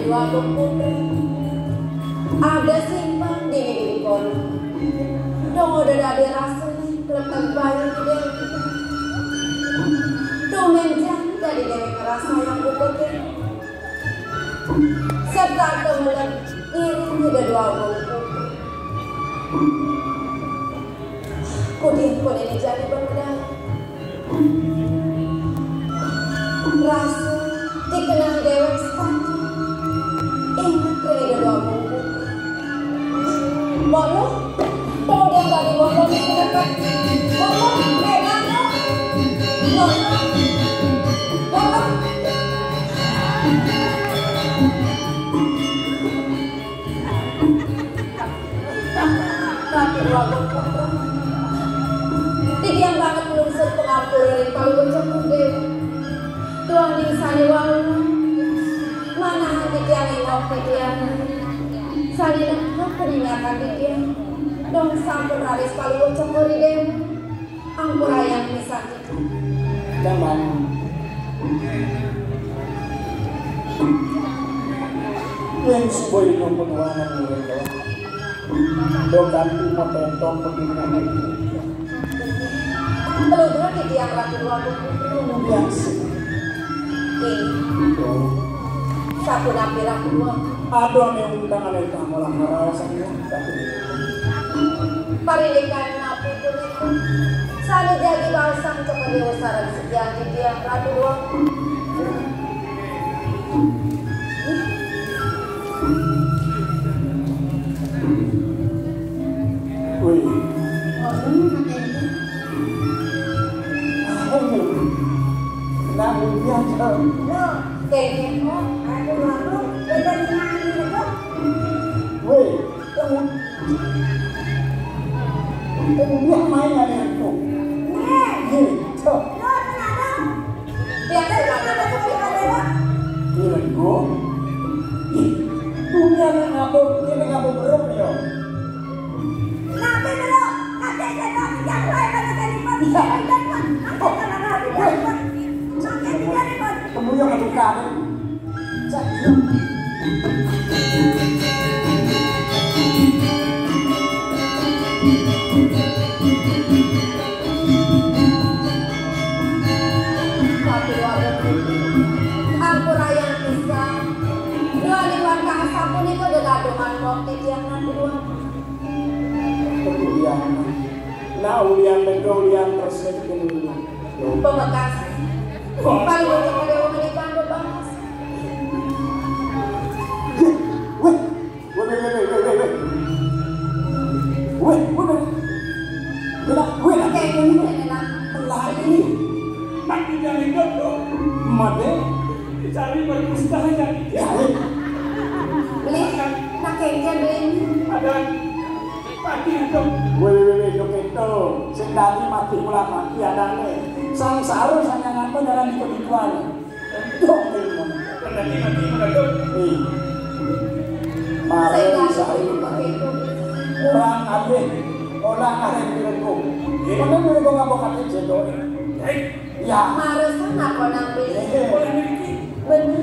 dua putra. Ada simpan di kono. Dong udah ada rasa lepas bayi di dewi. Domenjang dari dewi kerasa yang bukote. Serta kemudian iring tidak dua putra. Kudin pun ini jadi berbeda. Rasa dikenal dewek sepatu. Ingat kini dua putra. Bolo, bolo dia nggak di bolo di dekat. Bolo, pegang lo. Bolo, bolo. Tapi dua putra. Tidiang banget belum sepengapur dari palu bercokok dewa. Tuang di saniwang. Mana hati tiang yang ngopi tiang. Salina peringatan dia dong sampun raris palu cokori dewa angkura yang bisa kita Damang yang sebuah itu penuanan mereka doganti motentong pembinaan itu perlu dulu di tiang ratu waktu kemudian sapu napi ratu dua aduh yang undangan itu malah rasanya parilikan napi itu sana jadi balsam coba diwasaran sekian di tiang ratu dua wih namun biasa kayaknya aduh beda dengan itu wih kemudian main ada itu gitu biasa ada kopi ada gila gue dunia ini ngapa beruk ya nabi dulu ada yang jatuh pada kalimat kemudian ada kangen aku raya bisa dua liwan kasa pun itu udah gadungan waktu yang dua kemudian nah ulian dan keulian terus dulu pemekas paling untuk pada umenikan berbahas cari berpustaka beli nak kengken beli ada mati itu weh itu sing tadi mati pula mati ada nih sang saru sangat apa dalam kehidupan dong ini mati itu mari saru orang abis orang karen direku mana direku ngapa kata jendol ya maresan apa nang beli bener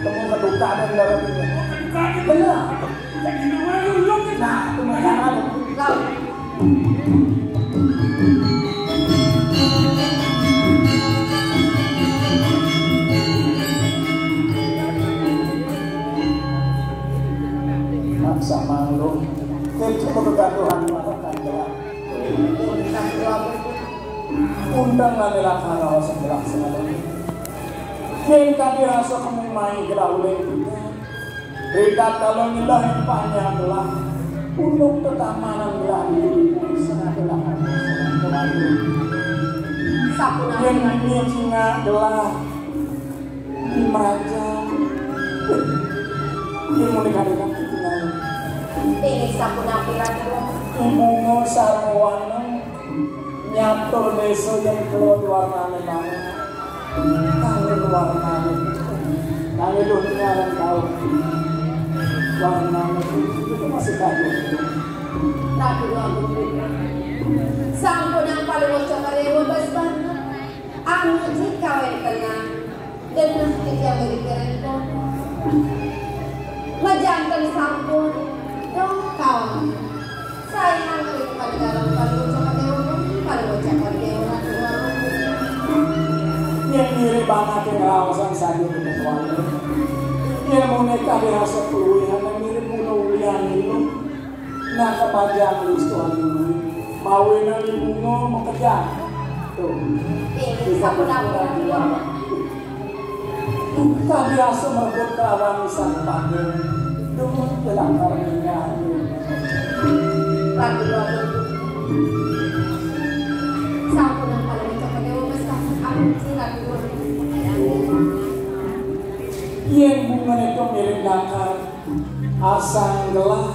temu keduka dan dalam itu bener nah itu makanan kau maksa malu itu kegaduhan melakukan gelap undang lanilah karena sebelah sengaja yang tadi rasa kamu main gerak oleh kita berita kalau nilah yang panjang gelah untuk ketamanan gelah itu sengaja gelah yang ini singa gelah di meraja yang mau dikatakan tinggal ini sapu napi ratu imungo sarwana nyatur desa yang keluar warnanya banget kangen warnanya kangen dunia orang tahu warnanya itu masih kaget ratu dua sampun yang paling wajah karyawan bas banget anu jika yang tenang dan nanti yang beri keren Majanten sampun dong kawan. Saya ngantri pada dalam palucak dewa palucak dewa yang mirip banget yang rawasan saja dengan suami. Yang mau neka dirasa peluihan yang mirip muna ulian itu. Nah kepajang listuan dulu. Mawin ang bungo makajang. Tuh. Ini sampun-sampun dua. Kita biasa merebut kawan isang panggil. Doon dalam karenanya. Lagu dua. Sampun ang palucak dewa aku silat dua. Yang bunga itu mirip dakar asang gelah,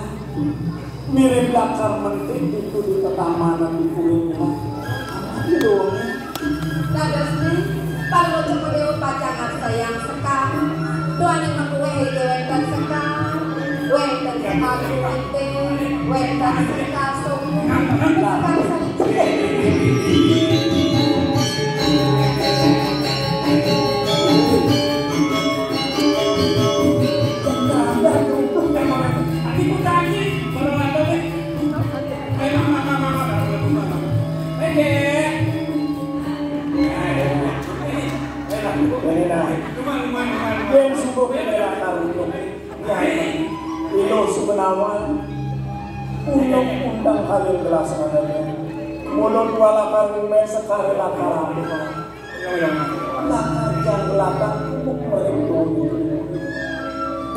mirip dakar mentik itu di petamanan di kulitnya. Apa dong? Lagasnya palucak dewa pacangan sayang sekali. Doa yang aku wedan sekali, wedan sekali wedan sekali Yang sibuk merah tarung ilo sebenawan untuk undang kalian gelas adanya mulut wala karung mes sekali lakar lakar jang belakang untuk merindui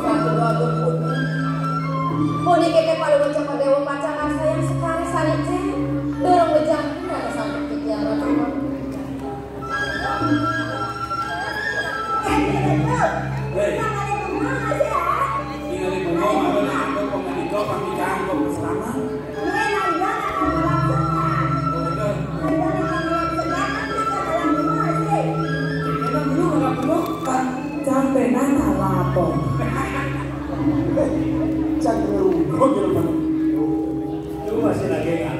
ratu pun Puni keke palucak dewa pacangan sayang sekali saliche dorong bejang ada sampai pikiran sampai nana lapor cenderung itu masih lagi kan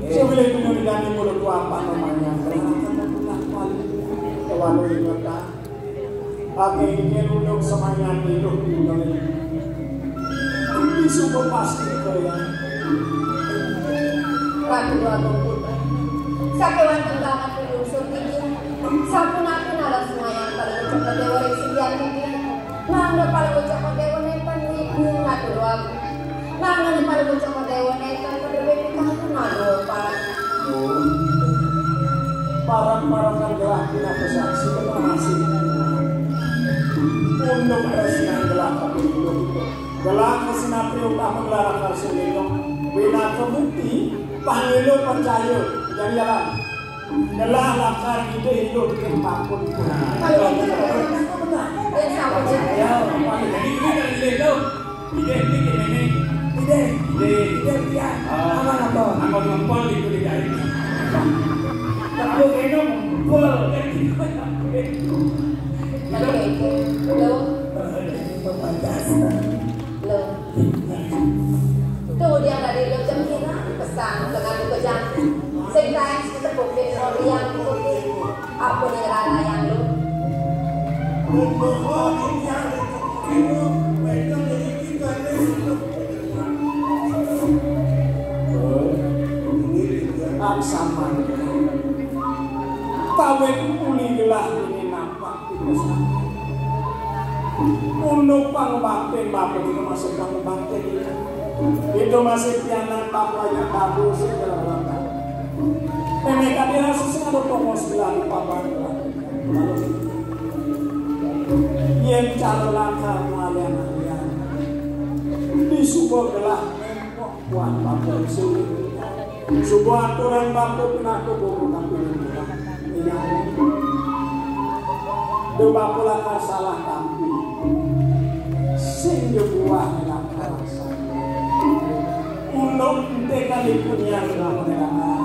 sebelum itu diganti mulut apa namanya walau ingat pakai ingin untuk semuanya hidup di Indonesia ini sungguh pasti kaya ratu dua putra sakewan tenggangan unsur tinggi sampun-apun ala semua yang palucak dewa residian tinggi mangga palucak dewa netan tinggi ratu dua mangga palucak dewa netan berbeda kahun nado parang-parang yang gelah kita pesaksi masih untuk presiden gelah tapi itu gelah kesinapri utama gelah karsulino bina kebukti panggilo percaya jadi jalan gelah lakar ide hidup di kampung Aku kena ngumpul tuh dia nggak di jam kita pesan dengan buku jam sehingga tepuk di yang putih apa nih rana yang lu sama kawin uli gelah ini nampak untuk pangbakti bapak itu masih pangbakti itu masih pianan papanya bagus segala belakang mereka dirasa selalu tomos bilang papan yang cara langkah malian-malian di sebuah gelah buat bapak itu sebuah aturan bapak pinaku buku tapi Dua pula salah tapi sing buah nak rasa ulung kali punya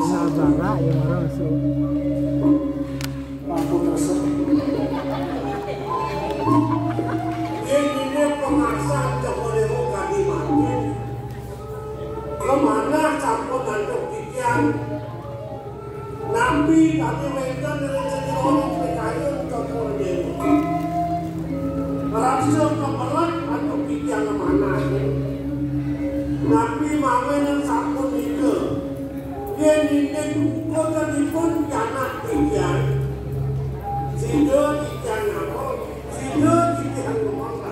saudara yang orang sih mampu tersebut ini pemasan kepolisian kami mati kemana campur dan kepikiran Nabi kami mereka dari orang percaya untuk rasa keberat atau pikiran mana Nabi mawenan sampun ike yen nek kodanipun anak pikiran sido pikiran apa sido pikiran mana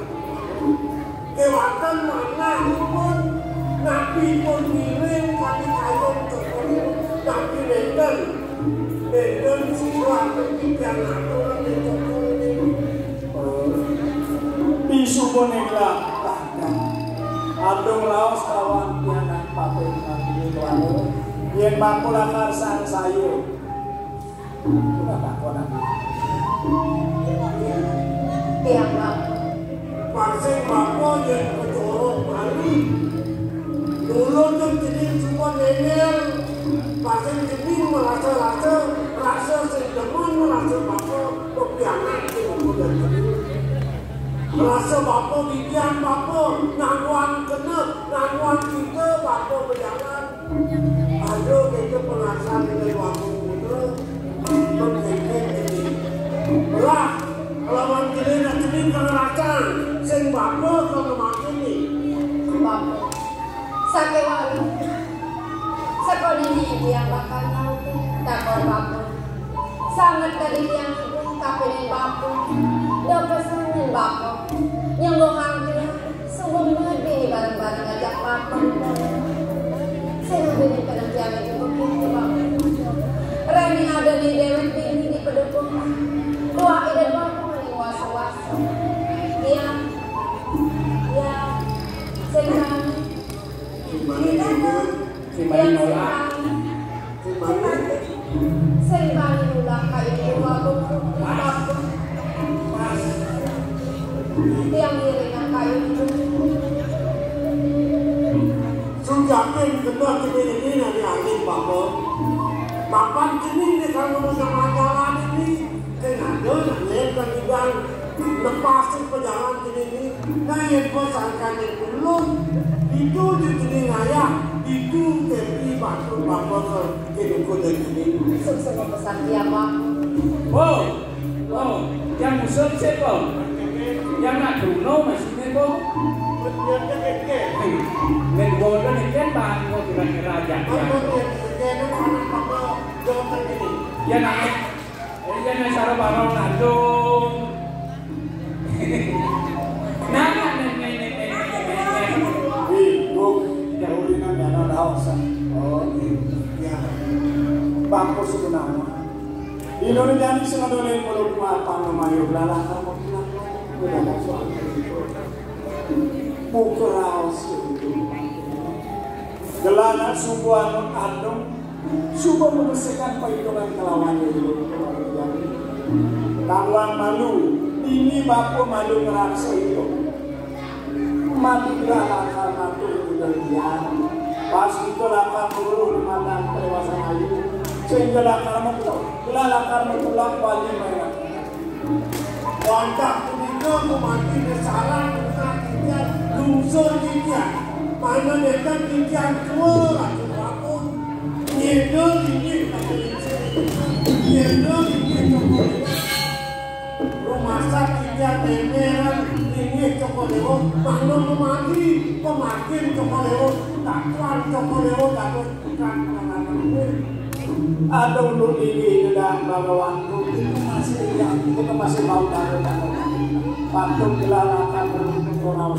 kewatan mana pun Nabi pun miring kali ayam tekun Nabi nenten sido apa pikiran apa Isubo negla tahkan adong laos kawan pianak paten kami lalu yen bangku lakar sang sayo udah takonan tiang bang paseng bako yang kecorong malu dulu tuh jadi semua nenel paseng jadi merasa rasa sedeman merasa bako kepiangan di buku dan rasa bapa bibian bapa nangguan kena nangguan kita bapa berjalan ada kita perasaan dengan waktu kita berkaitan ini belah lawan kita nak jadi kerajaan sing bapa kalau makin ni bapa sakit wali sekolah ini yang bakal tahu takor bapa sangat tadi yang kapelin bapa dapat sangat bapa yang bohong dia sebelum mati barang-barang ajak papa saya beri penantian itu begitu bapa Rani ada di Dewan Tinggi di Pedukung doa dan bapa paling was-was ya sekarang Simbali nolak Simbali nolak kayu bapa yang dirikan kayu itu Sujakin kena kini nanti angin bapa bapa kini kalau bersama jalan ini kenapa nak lepas bidang lepasin perjalanan kini ini nah yang pesankan yang belum itu di kini ayah itu tepi batu bapa ke kedua kini sukses pesan dia bapa yang musuh siapa? Yang nak dulu masih nego nego ni kan bang kau kira-kira aja ya nak cara barang nandung jauhinan dana daosan bangku suku nama Indonesia ni semua doleh mulut mata memayu belalang kamu udah ada suami pukeraus gelana subuhan adung subuh membersihkan perhitungan kelawan itu tangguan malu ini bapu malu ngerasa itu mati gelana karena itu kemudian pas itu lakar dulu memandang perewasaan ayu sehingga lakar memulang gelana karena memulang wali mereka Wantak itu mati bersalah dengan kikian lungsur kikian mana dekat kikian tua lagi aku nyedor ini rumah sakit kikian temeran ini cokolewo mana memati pemakin cokolewo takwan cokolewo dapat bukan pengalaman ada untuk ini dalam bagawanku itu masih mau taruh patung gelalakan beruntung korau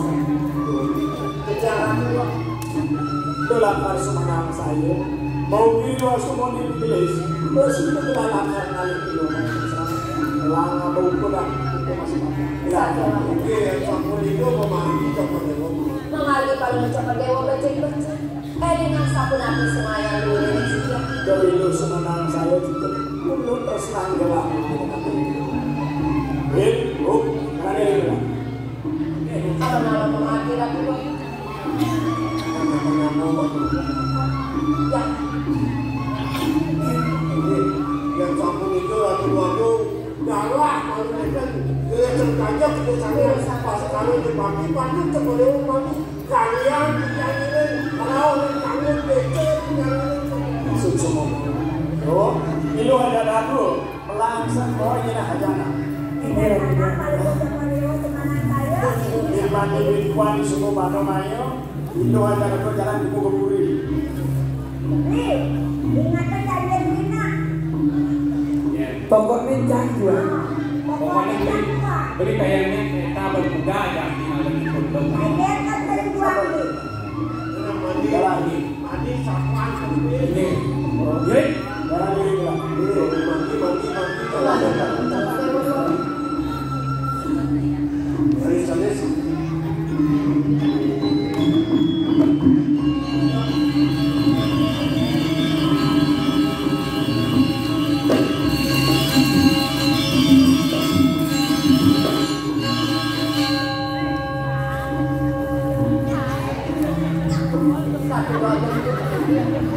kejaran itu lakar semenang saya mau kiri semua dipilih terus itu gelalakan kali kilometer lama bau kurang itu masih oke cokolewo memati cokolewo mengali kalau mencoba dewa becek-becek dengan sapu nabi semayang dulu di sini dari itu semenang saya juga mulut terserang gelap ada yang kalau malam menghati aku ya yang sampun itu waktu galak kalau mereka dia terkajak ke sana pas kalau dibagi-bagi cokolewo mati kalian yang ini kalau kalian becek yang ini semua oh itu ada lagu melangsang oh ini lah hajana ini kalau mati wikuan suku Bano Mayo itu aja aku jalan di Bogopuri. Ingatan janjian kita. Pokoknya jadwal. Pokoknya beli kayaknya kereta berkuda yang tinggal di Pondok. Dia kan berjuang nih. Mandi lagi. Mandi sapuan sendiri. Ini, jadi Jalan diri lah. Mandi. Dari sana sih.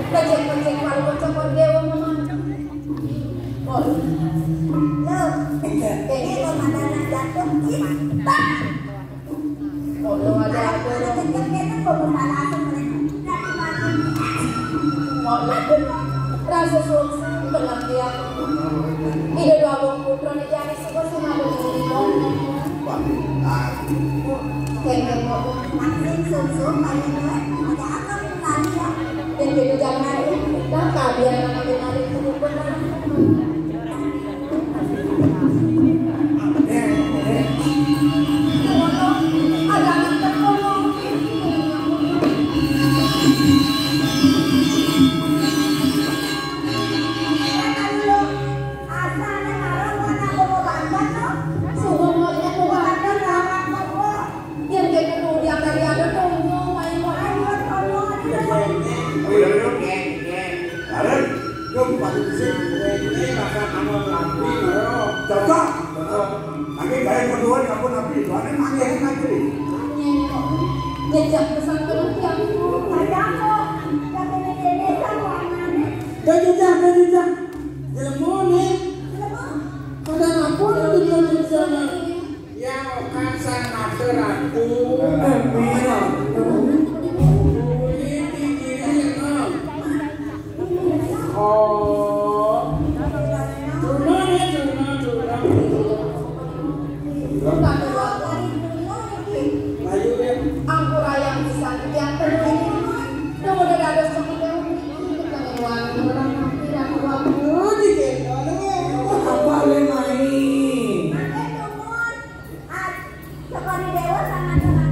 Kecek-kecek kalau kocok dewa mama. Oh, Loh, ini pemandangan jatuh cinta. oh, lo ada apa? Kalau kecil-kecil pembahasan mereka. Oh, rasa suami pengertian. Ide dua bang putra ni jadi suka sama dengan Kengkeng mau Makin susu, banyak duit. Ada apa lagi ya? yang jadi jangan dah kabian anak kenali kumpul ada anak terkolong. Asalnya malam mana bawa banget tuh? Suruh mau yang mau Ada orang bawa. yang kayak kemudian dari ada tunggu main main. Ada, jom pagi sih. Ini masa kamu nabi, cocok. Lagi gaya kedua kamu nabi, soalnya manggil nabi. Jejak pesan pengertian. Ada kok. Tapi ini sama anaknya. Kejejak. Ilmu nih. Pada ngapun di Indonesia. yang akan sangat teratu. Mira. Ini diri oh, Ayo ya. Ampura yang bisa yang terjadi. Tunggu ada semuanya kita wangi orang tidak kuat. Apa le main? Sekali dewa sama dengan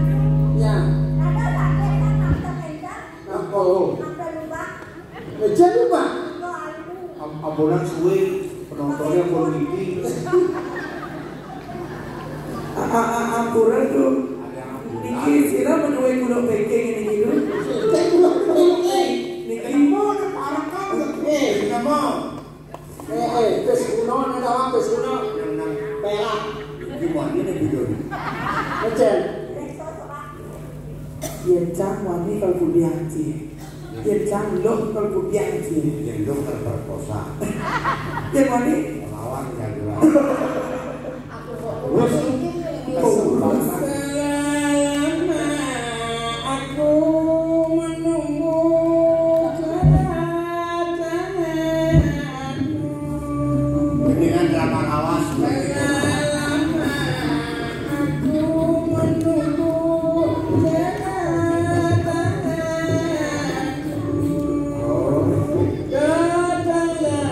Ya. ada sakit kan nafsu kencang, Apa? nafsu lupa, Beja lupa. lo albu. Ambulan suwe, penontonnya politik. Ampura tuh. Niki sira menuwe kulo pekeng ini gitu. Kulo pekeng. Niki Mau na parang ka, nggak mau. tes kuno ada apa tes kuno? Yang nang Perak. gimana ini video? Betul. Rekso soal Yencang wani kalau kudianci. Yencang loh kalau kudianci. Yang dokter terperkosa, Yang wani? lawan yang jelas. Aku mau Selama aku menunggu kedatanganmu. Ini kan drama lawas. Selama aku menunggu kedatanganmu. Datanglah.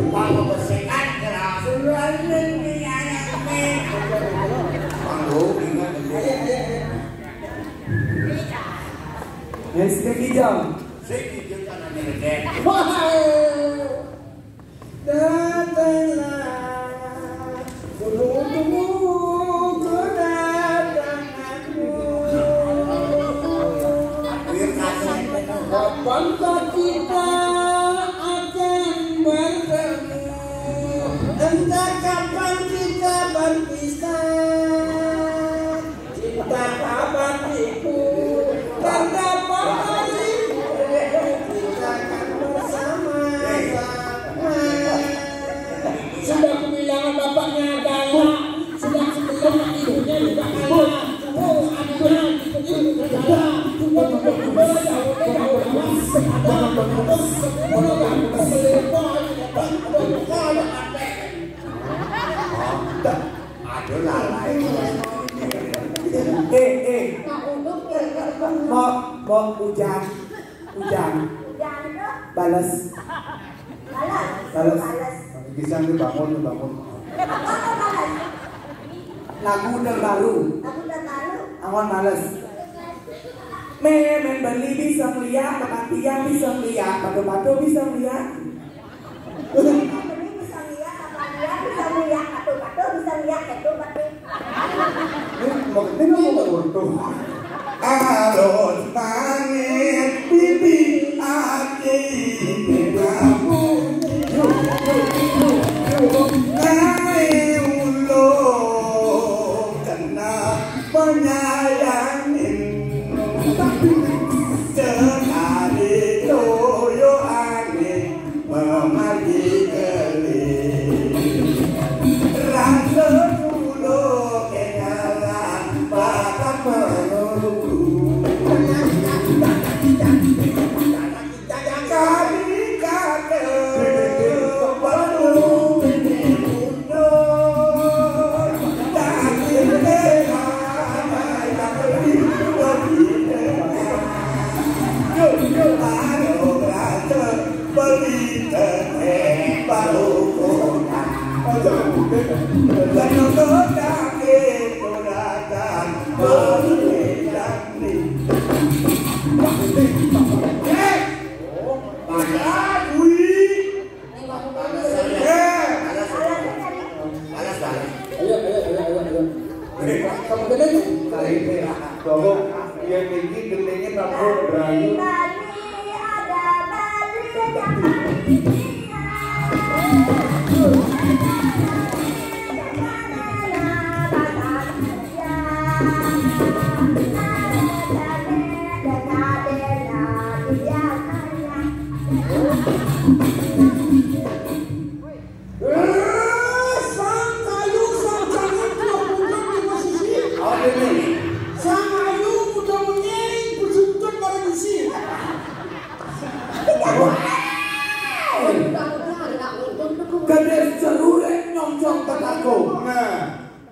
Kalau bersihkan jelas. Panggung ingat Yang sedang hijau. sedikit kan ada gede. Datanglah, tunggu kedatanganmu. Kapankah kita akan bertemu? Entah kapan kita berpisah. Cinta abadiku tak dapat darimu. Kita akan bersama-sama. Sudah kehilangan bapaknya adalah sudah sebelum ibunya juga kalah. Oh, ada itu saudara. Kok hujan? Hujan tuh. Balas. Balas. Kisah nih bangun. Apa balas? Lagu terbaru. Aku udah tahu. Awan males. Men beli bisa melihat, kematian bisa melihat, batu-batu bisa melihat. Ini bisa lihat apa dia bisa lihat batu-batu bisa lihat itu batu. Maksudnya ngomong tuh. Alon pangit pipi ati kamu. Kae ulung kena penyayangin. Sekali toyo angin memagi geling. Rasa dulu kenalan bakal menunggu. Kali kata baru ini mundur. Tapi Kades cerulek nyong-nyong tetako.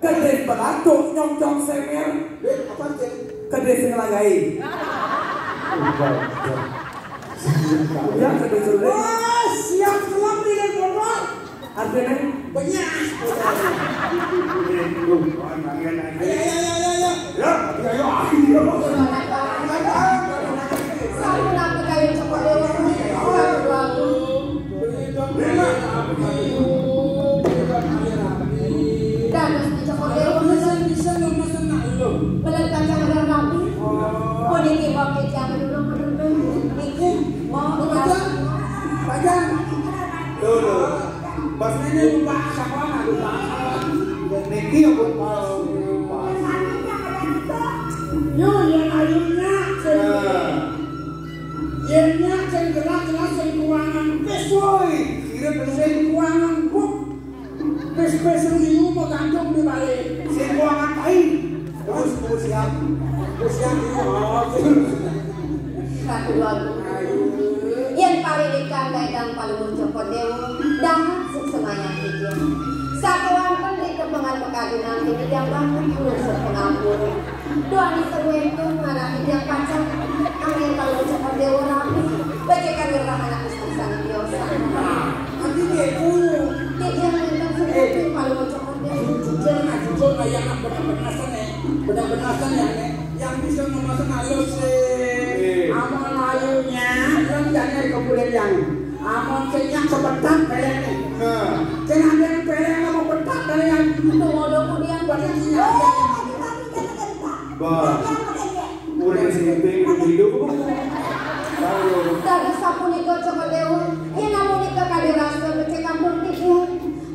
Kades belatuk nyong-nyong semer. Kades ngelagai. Ya kades cerulek. Wah, siap selam dengan motor. Artinya Banyak. Sampun aku kayu cepet dewa. Waduh. Dados di cepet dewa. Bener kacang ada rapi. Oh niki bokit yang dulu niki mau Panjang. Dulu. Pas ini lupa siapa lupa. Niki aku Yo yang ayunya yennya sing gerak-gerak sing kuangan pes woi. Kira sing kuangan buk. Pes-pes liu mau gantung di balik. sing kuangan tai. Terus siap. Siap satu lagu. Yang paling dikandai dan paling cepet dewa. Dan semuanya pikir. Satu wonten di kepengan pekadunan ini yang bangun unsur pengampun. Doa di itu marah yang pacar. Angin paling cepet dewa rapi. Bagikan gerah anak istri sang biasa. Nanti deku. Dia yang seperti paling cepet dewa. Jujur yang benar-benar yang bisa memasang halus amon ayunya yang jangan kemudian yang amon senyak sebentar pelek nih. Jangan ada yang pelek mau bentar dari yang Tunggu kemudian pada sinyal. Bah. Udah sing hidup. dari sapunika cepet dewa. Yang namun ika kadirasa becek kampung tiga.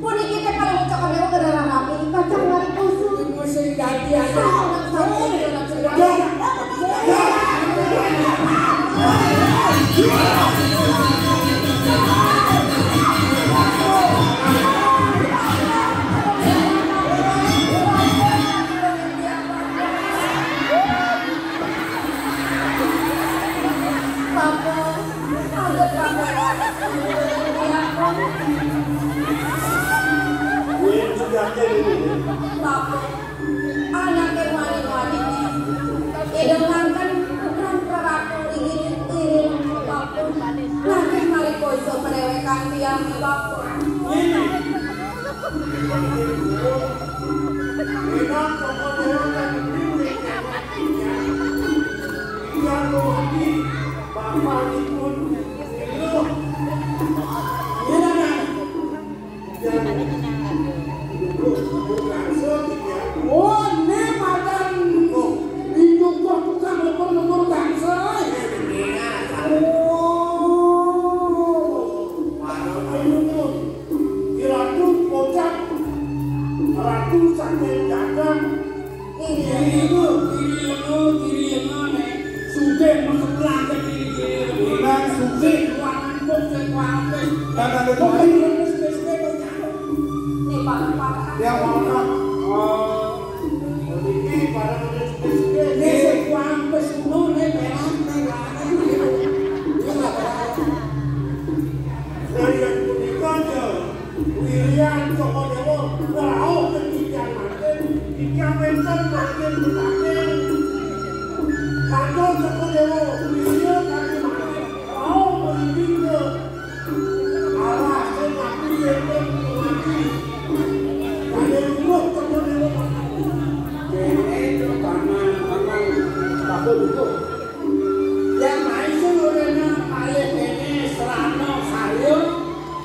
Puniki teh kalau cepet dewa gerah rapi. Kacang lari kusuk. Musim ganti aja. Anak yang wani-wani ini, idem kan bukan peraku kanthi ami bapak. Ini. Enak pokoknya kan ini yang lagi bapak ikut itu Gimana? Oh, ini madan hidup kok bukan nomor bangsa. Ratu sampai dagang Kiri itu sudah masuk belakang kiri. Bilang suci. Ruangan pun sekuat. Dan ada tuh Nih Pak. dia makan. ini pada Ini sekuat pesunuh ini merah. dari yang kunikah aja Wirian Sokodewo Rao ketiga makin tiga meter makin makin Kantor Sokodewo Wirian kaki makin Rao berhingga arah semati yang mati ada dulu Sokodewo Itu taman bagus itu. Yang main seluruhnya paling ini serana sayur,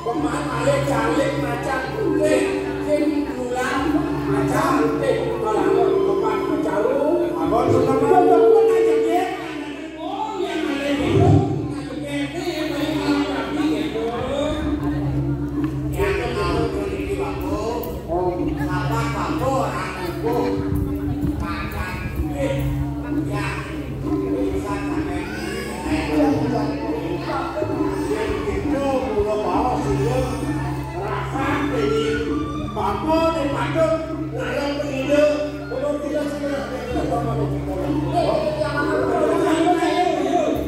kemarin paling calik macam putih, kim bulan macam putih, kalau tempat menjauh. Abang sudah Kalau makan. pun aja dia, oh yang ada itu, ini memang rapi gitu. yang mau beli bako apa bako aku makan ya bisa sampai yang itu mula bawa sih rasa jadi bako dan bako ngarang begitu kalau tidak sudah Nih yang mahal.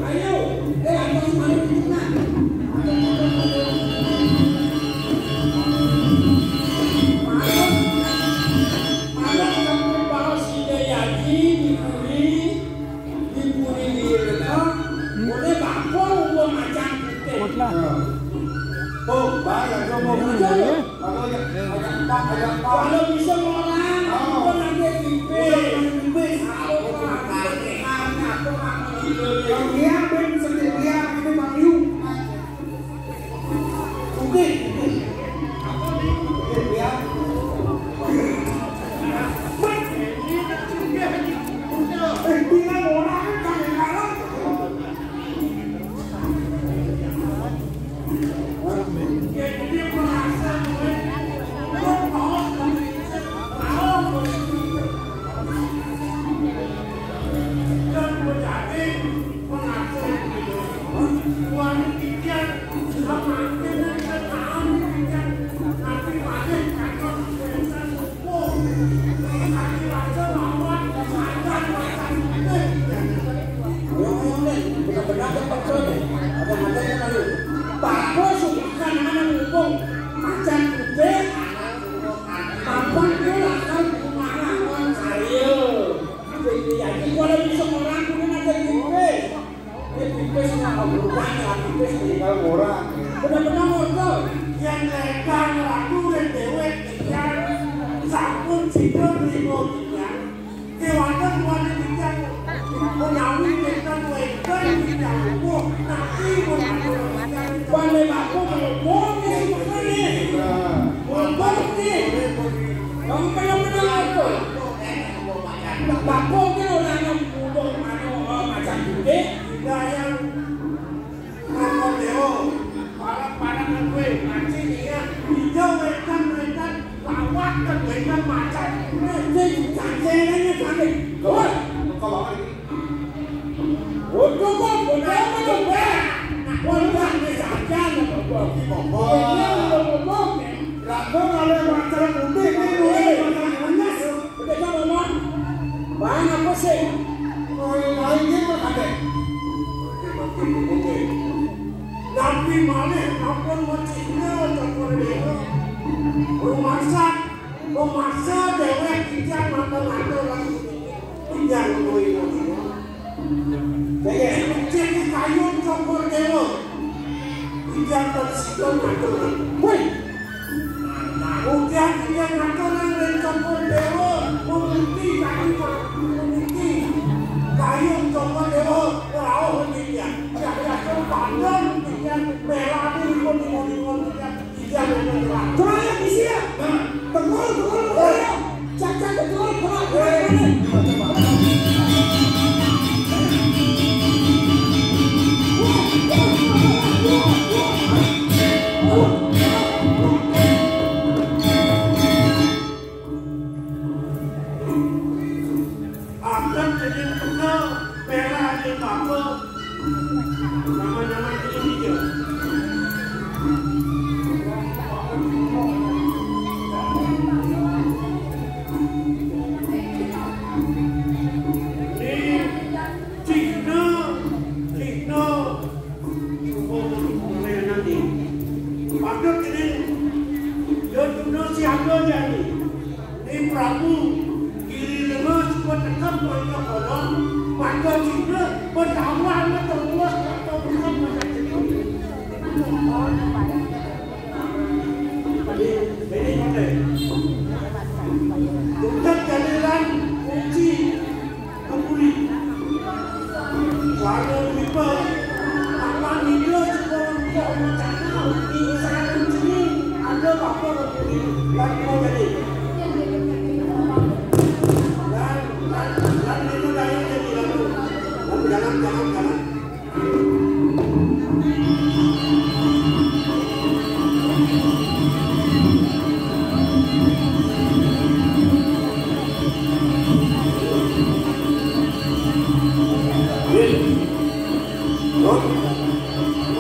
Ayo, atas mana kita? Tuh, bayar coba. Kalau bisa orang, aku nanti tipis. Yang dia ben sendiri dia ini Bang Yu. Oke. Dia. Bilang orang kan kalau benar-benar motor. yang lekan laku dan dewek yang sampun sido limo yang kewatan wani yang menawi dengan wekan yang wah nanti menawi Balik aku ngomong nih makanya. Ngomong nih. Kamu benar-benar apa? Bakok ni orang yang ngomong macam gede. yang ngomong dewo para gue nanti dia hijau wekan lawak dan wekan macan Ini cancelnya cantik. Kawan. Untuk kok benar benar. Orang ni saja nak ngomong. Ini ngomong. Rago kalau masalah mudik ini masalah panas. Kita ngomong. Banyak apa sih? Lainnya pun ada. Nabi malih ampun wajibnya campur dewa rumasa dewek kijang mata-mata lagi kijang ngoi-ngoi jadi kayu campur dewa Tidak tersikap ngaturan. Woi, Kemudian dia ngaturan dan Joko Dewa memiliki kayu Joko Dewa rauh dia. Dia pandang dia melani ikut dia mengerak. tolong isi ya. Tengok. Cacat betul. Akan jadi kenal merah di apa? Nama-nama ini dia. Prabu kiri lemes bertekap mereka kolom maka juga bertawan atau luas atau bertekap mereka sendiri. Ini mana? Untuk jadilan kunci kebuli. Warga lupa akan hidup sekolah tidak macam di sana kunci ada apa kebuli lagi mau jadi.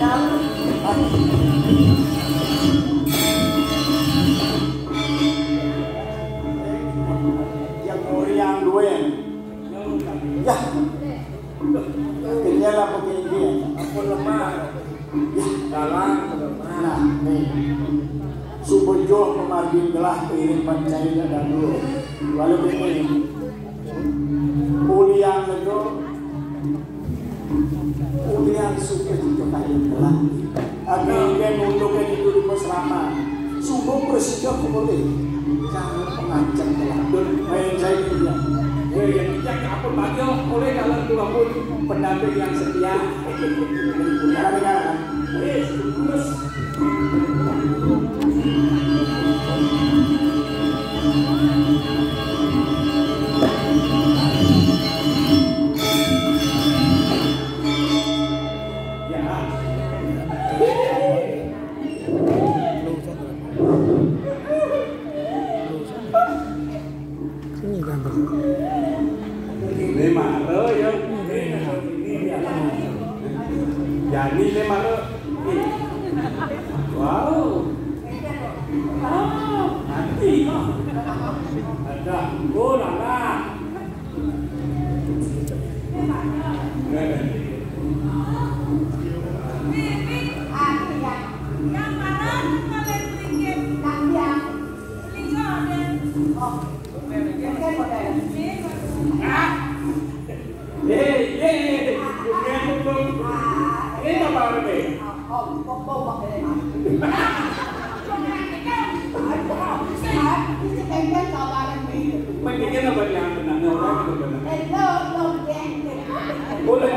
Jangan. Yang muriang duen. Ya. Kenyala begini. Aku lemah. Ya. Dalam lemah. Nah, nih. Subojo pemargin telah piring pancainya dulu. Lalu ini uliang itu uliang suka itu kayu telah. Akhirnya nunduknya itu di pesrama. Subuh bersikap boleh. Jangan pengancam telah. Main saya dia. Yang bijak apa bagio oleh dalam dua pun pendamping yang setia. Jangan. Terus. Ini mana ya? Jadi ini mana? Wow. Nanti ada. Oh lala. Yang mana kalian bikin kalian? Oh, kan model. Ini apa ini? Oh, bok dari mana? Mungkin apa yang benar orang itu benar. Boleh.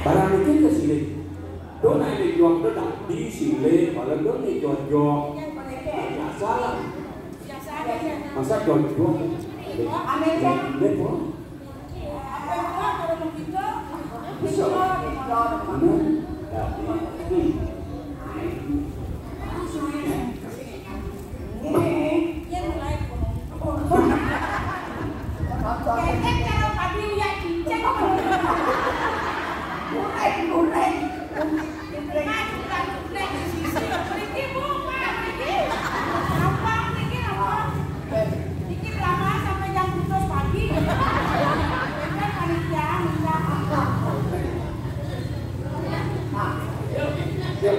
Barang itu ke sini. Dona ini jual dedak di sini. Kalau dona ini jual. Ya salah. Masa jual. Amerika. Betul. Bisa. Ya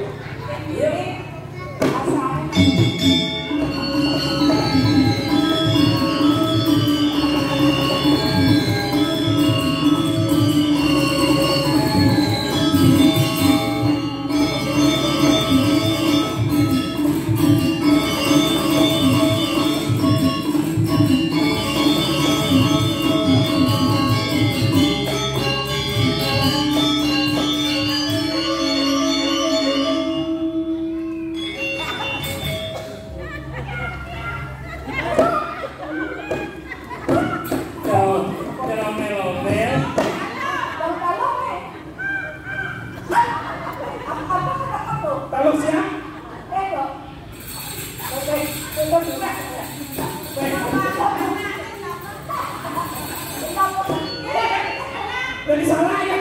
Jadi salah ya.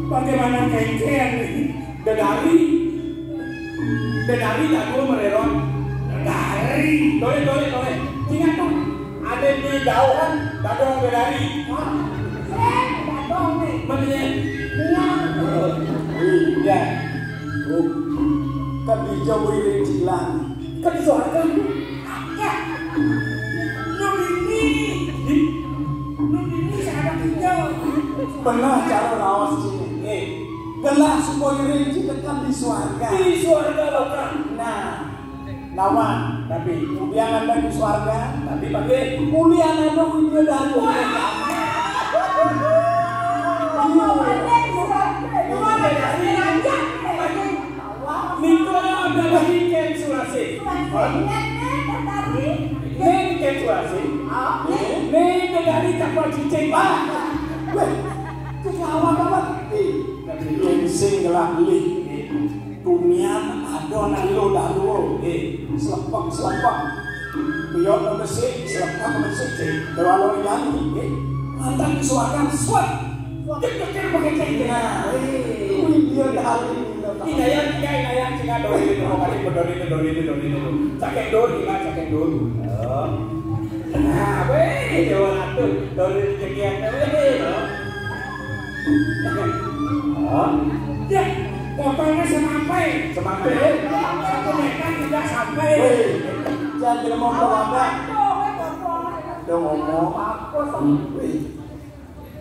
Bagaimana kengkeng Dedari tak dulu mererot Dedari Dole ingat dong ada di jauhan dadong Dedari dadong nih mana iya kan dijauh dari cilang kan disuarakan Nudini saya ada hijau pernah cara rawas sini gelah supaya rinci dekat di surga loh kan nah lawan tapi jangan ada di surga tapi pakai mulia ada video dari Niko adalah Ken Sulasi Ken Sulasi dari kapal cicing kekawan sing gelah beli tunian adonan lo dalu selepok biar mesik selepok mesik kalau nyanyi mantan disuarakan swat dek pakai cengkeh video dari inayang cina dori cakek dori nah weh jawa atur dori cekian ya, potongnya sama sampai. Satu meter tidak sampai. Jangan ngomong apa. Udah ngomong.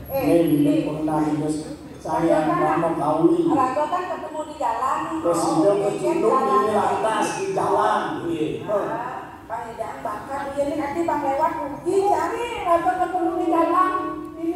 Ini pernah hidup saya ngomong kawi. Raga kan ketemu di jalan. Presiden kecundung ini lantas di jalan. Bang Idan bakar ini nanti bang lewat rugi cari Raga ketemu di jalan ini.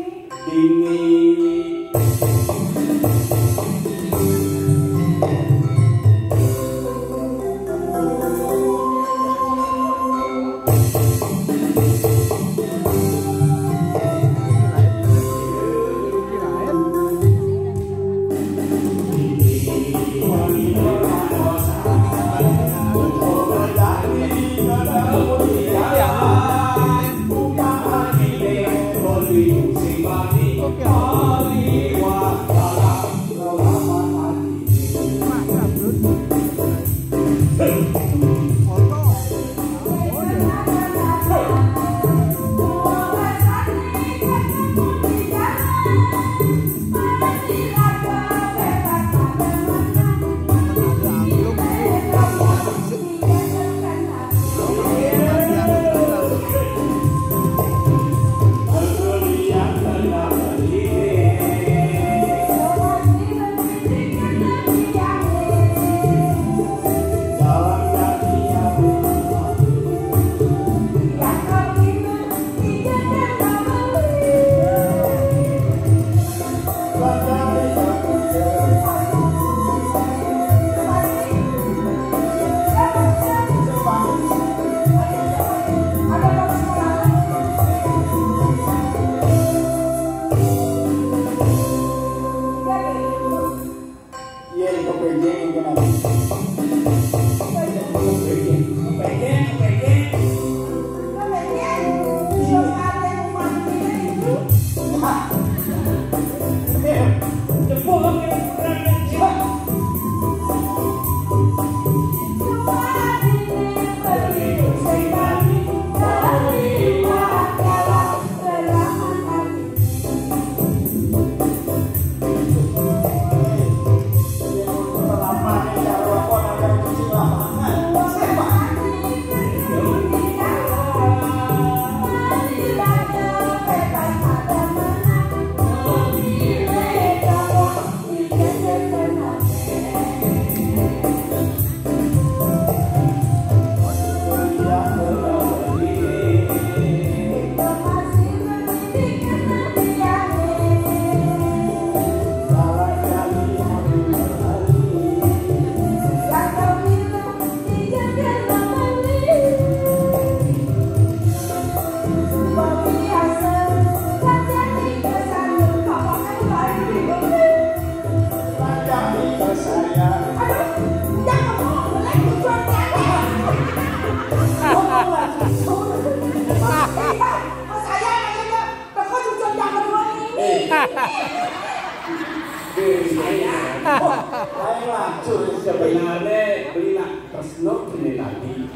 Sebenarnya beli nak tersenok ini tadi.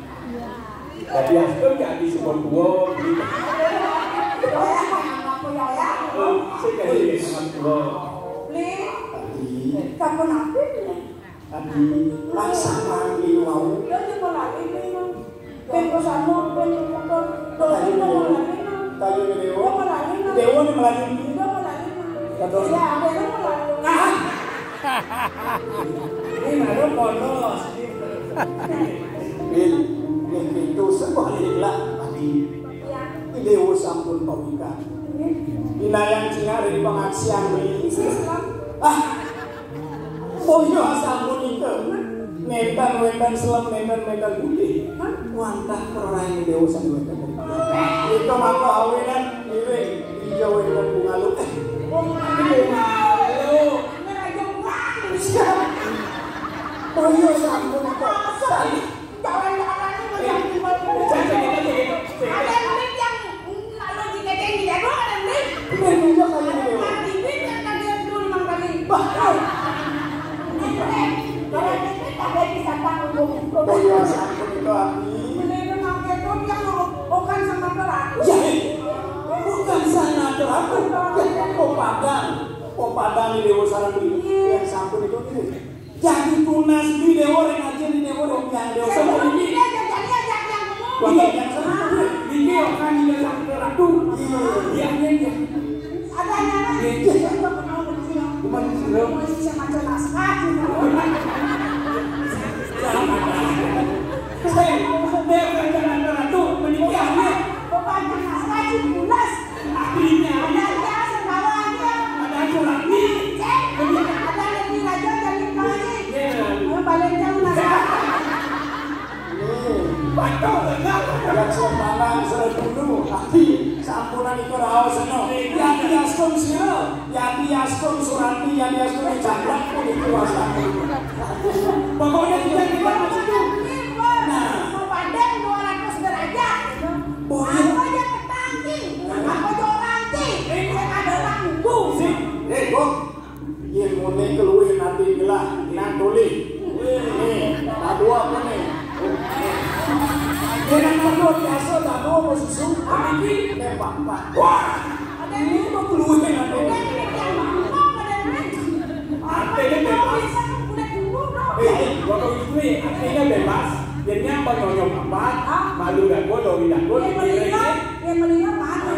Tapi yang itu jadi sebuah dua beli. Saya kasih sama dua. Kamu nanti Tadi laksana di mau. dia juga lagi minum. Pengkosanmu pengkosan dosi mau lagi minum. Tadi Dia dewa. mau lagi minum. Dewa nih melalui. Dia mau lagi minum. Kata Ya, ada yang mau lagi minum. Ini baru polos. Bil, itu sebaliklah tadi. Dewa sampun pemikat. Inayang cingar di pengaksian ini. Oh iya sampun itu. Netan selam netan putih. Wantah perorangan dewa sampun wetan. Itu maka awenan ini hijau wetan bunga lu. Oh iya sampun itu. Oh iya sampun itu Abi. Ya, bukan sana aku. Kopadan ini dewa sarang beli. Yang sampun itu ini. Jadi tunas di dewa aja di dewa yang dewa sama ini. Bapak yang sama ini akan dia sampai ratu. Iya iya. Ada yang yang semanang dulu tapi sampunan itu raos seno yang diaskom sira yang diaskom surati yang diaskom jambak pun itu wasane pokoknya kita masuk itu nah mau pandang 200 derajat aku aja ketangki aku joranti yang ada lampu sih kok yang mau keluar nanti gelah nantuli dua apa nih jangan ngomong biasa tak ngomong susu ini tembak wah ini mau keluar nanti artinya bebas waktu itu artinya bebas jadinya apa nyonyong apa malu dan bodoh tidak bodoh yang melihat mana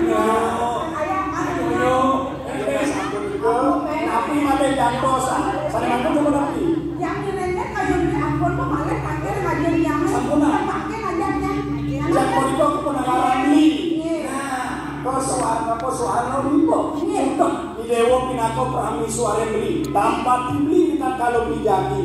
tapi ada yang dosa saya mampu cuma tapi yang nilainya kayak di ampun tuh malah pakai ngajar yang pakai ngajarnya yang mau itu aku pernah ngalami nah kau suara ribu untuk di dewa pinako prami suara beli tanpa dibeli kita kalau dijadi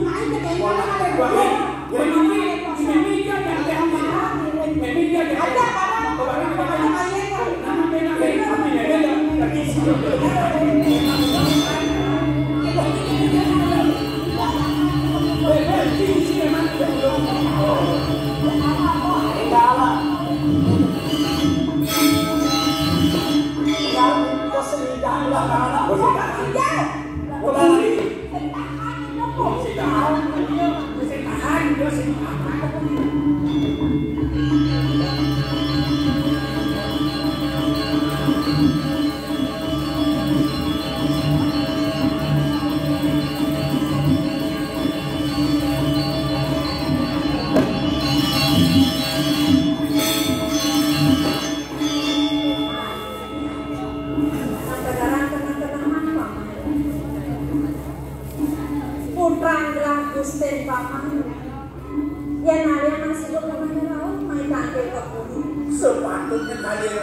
sepatutnya kalian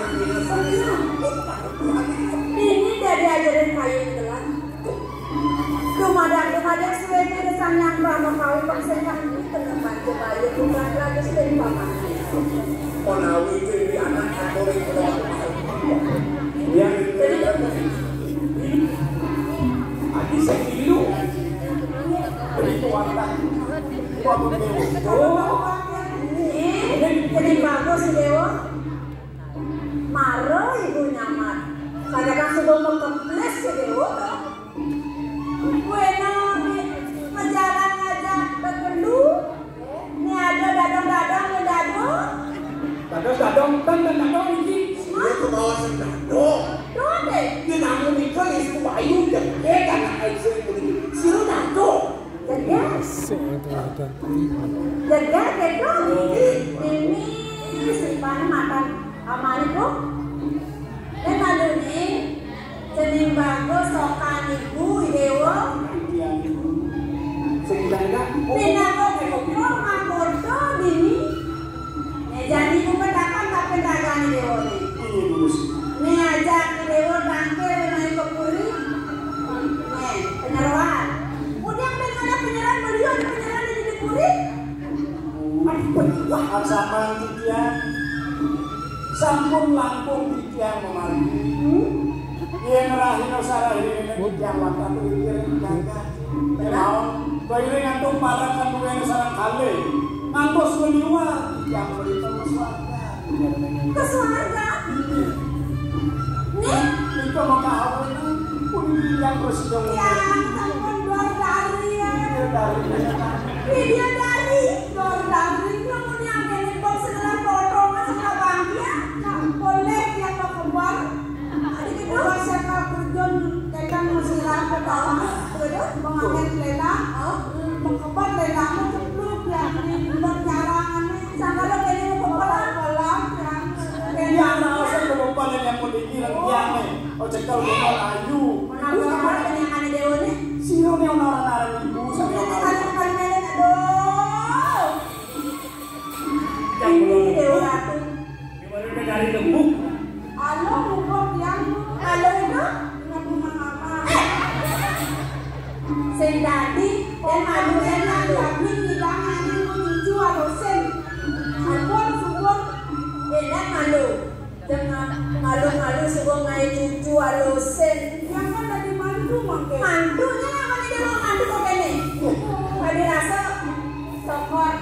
ini dari ajaran kayu gelas Dumadang suwe kesan yang rama kawin paksekan teneman kebayu bukan lagi dari papa Konawi itu ini anak katolik yang adi saya dulu itu warna jadi bagus Dewa Maro ibu nyaman saya kan sudah mengkemples si Dewa bueno menjalan ngajak berkendu ini ada dadong-dadong ini dadong dadong ini dia ke bawah sendado doa deh dia namun nikah yang itu bayu dan dia kan akan siru dado Jagas itu ini simpan makan aman itu dan lalu ini jenis bagus sokan ibu Dewa Nina kok makoto dini jadi ibu pendakan tapi ragani Dewa ini ajak Dewa tangkir naik ke puri penyeruan kemudian ada penyerahan beliau ada penyerahan di puri wah sama titian sampun langkung titian memari yang rahin usara ini titian waktu itu jaga mau bayar ngantuk marah kan bukan sarang kali ngantuk semua titian berita ke suarga nih itu mau kawin pun yang terus dong ya sampun dua dari ya video dari kemudian ini box segala foto masuk ke banknya boleh yang mau keluar adik itu saya kerjaan tekan masih rapi bawah betul mengambil kereta Obat le kamu cepluk ya di penjarangan sama lo kene pepelang ya. Iya, nah, saya kelupanan yang mau dikira kiame. Oh, cekal benar ayu. Menawa kamar penyangan dewa nih. Sino nih orang-orang ibu sama orang. Kali-kali aduh. Ini dewa ratu. Gimana dari lembuk? Halo, bukan yang halo itu ngaku mama. Sendadi dan malunya kami hidangan itu cucu atau sen. Alpon subur dan malu. Jangan malu-malu subur ngai cucu atau sen. Yang kan tadi mantu mangke. Mantunya apa nih dia mau mantu kok kene? Tadi rasa sokor.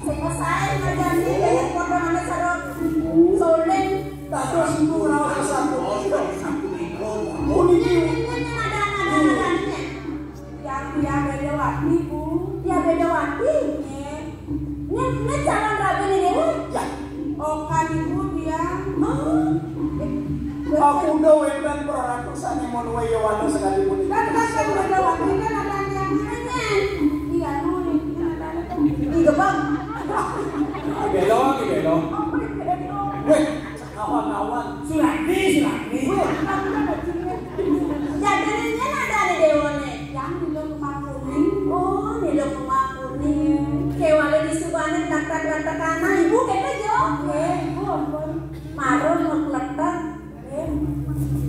Sokor saya ngajani kayak potongan sarok. Solen Terus itu rawat satu. yang beda waktu bu, ya beda waktu. Ini calon rabi nih dewa. Ya. Oh kan ibu dia. Aku udah wetan peratusan yang mau nuwe wano sekalipun. Kan beda waktu kan ada yang mana? Iya nulis. Iya bang. Belok. Weh, kawan-kawan. Sulami. Jadi ini ada nih dewa nih. Yang di rumah kuning. Oh, di rumah kuning. Kewale di subane tak-tak kana ibu kene yo. Ibu ampun. Marun ngeletak.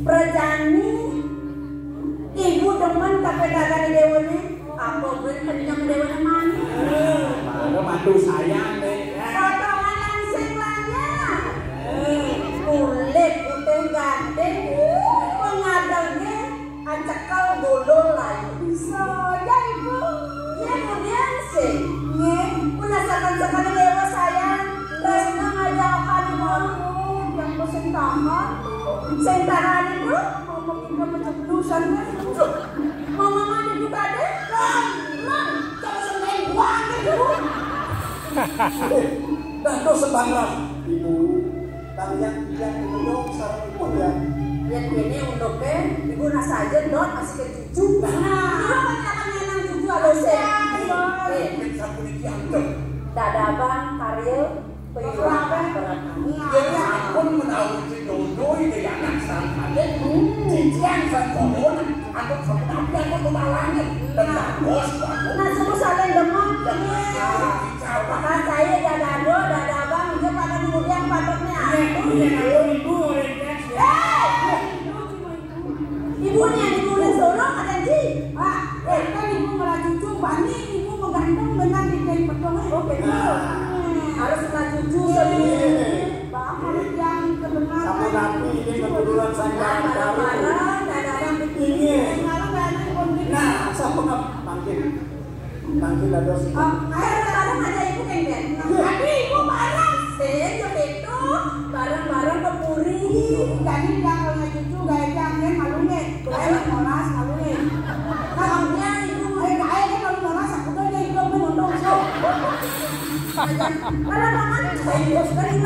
Prajani. Ibu demen kape-kape dewa nih. Apa gue kenyang dewa mani. Ada mantu sayang deh. Potongan langsing lanya. Kulit putih gandeng. Pengadangnya acakal dodol lagi. Bisa ya ibu. Ya kemudian sih. Penasaran sekali dewa sayang. Resna ngajakan mau yang pesentahan. Sentahan itu mau kita penceplusan kan. Mama juga deh. Kan. Coba seneng buang gitu. Dan tuh sebanglah ibu. Kalian duduk sarang ibu ya. Lihat ini untuknya, ibu nasa aja dot masih ke cucu. Nah, ibu akan nyenang cucu alosen. Kita punya kiantuk. Dada bang, karya, peyuran, Jadi aku menahu si Dodo ini yang anak sangkanya. Cincian sang konon. Aku sebenarnya aku memalangnya. Tentang bos aku. nah semua saling demam. Bahkan saya dada bang, dia pada kemudian patoknya. Ibunya dibully Solo ada di. Kan ibu malah cucu bani, ibu menggantung dengan dikai petongan. Oh betul. Harus kena cucu bahkan yang kebenaran. Sama nabi ini kebetulan sanggaran baru. Marah-marah, kadang-kadang Ini. malah konflik. Nah, siapa nggak panggil ada si. Kadang-kadang ada ibu kengken. Tapi ibu marah. Itu barang-barang ke puri. Jadi yang punya cucu gaya jangan malunya. Gaya molas malunya. Kalaunya ibu gaya kalau molas aku tuh dia ibu menunduk so. Kalau makan saya terus kan.